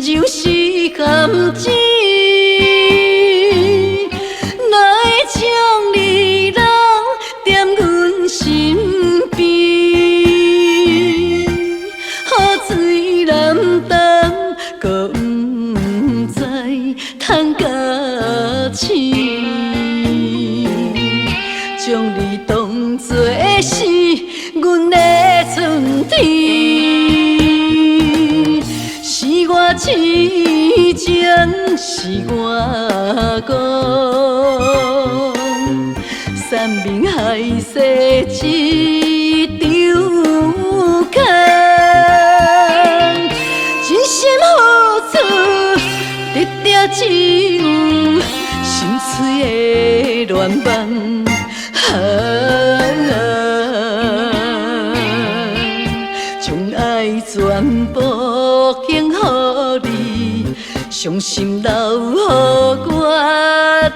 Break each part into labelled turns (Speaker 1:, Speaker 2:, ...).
Speaker 1: 就是甘蔗，哪会将你留踮阮身边？雨水淋湿，搁不知通甲醒，将你当作是阮的春天。是我痴情，是我讲，山明海誓一场空，真心付出，得到只有心碎的乱梦。将爱全部献予你，伤心留予我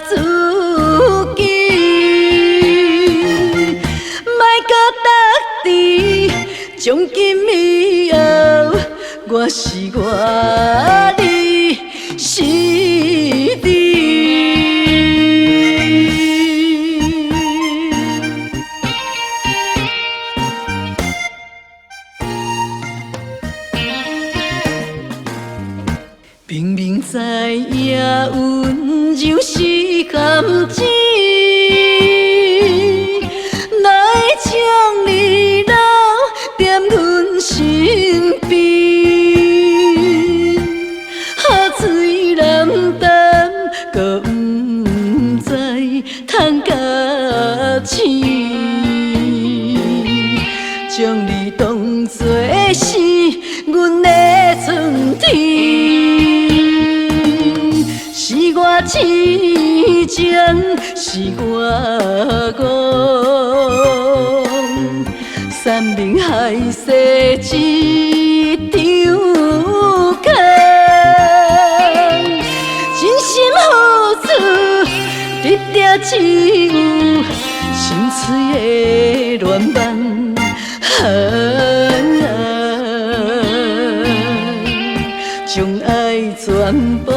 Speaker 1: 自己。莫搁答题，从今以后，我是我，你是你。明明知影温柔是甘蔗，哪会将你留踮阮身边？雨水淋湿，搁不知通甲醒，将你当作是阮的春天。是我痴情，是我讲，山明海誓一场空，真心付出，得到只有心碎的乱梦。将爱全部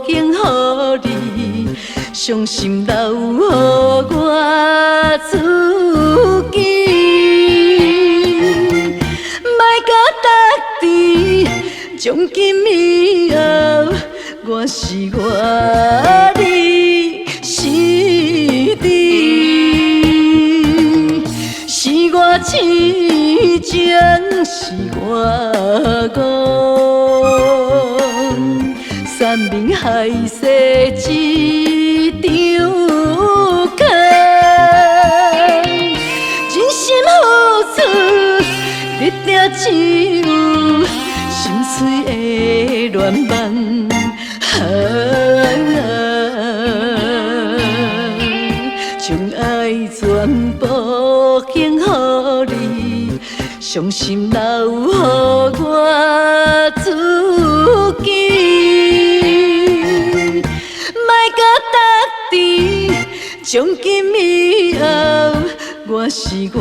Speaker 1: 献予你，伤心留予我自己。莫搁答题，从今以后，我是我，你是你。是我痴情，是我讲。山明海誓一场空，真心付出，得到只有心碎的乱梦。将爱全部献予你，伤心留予我自己。从今以后，我是我，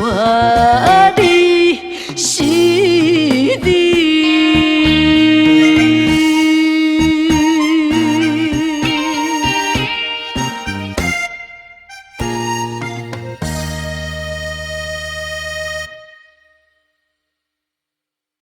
Speaker 1: 你是你。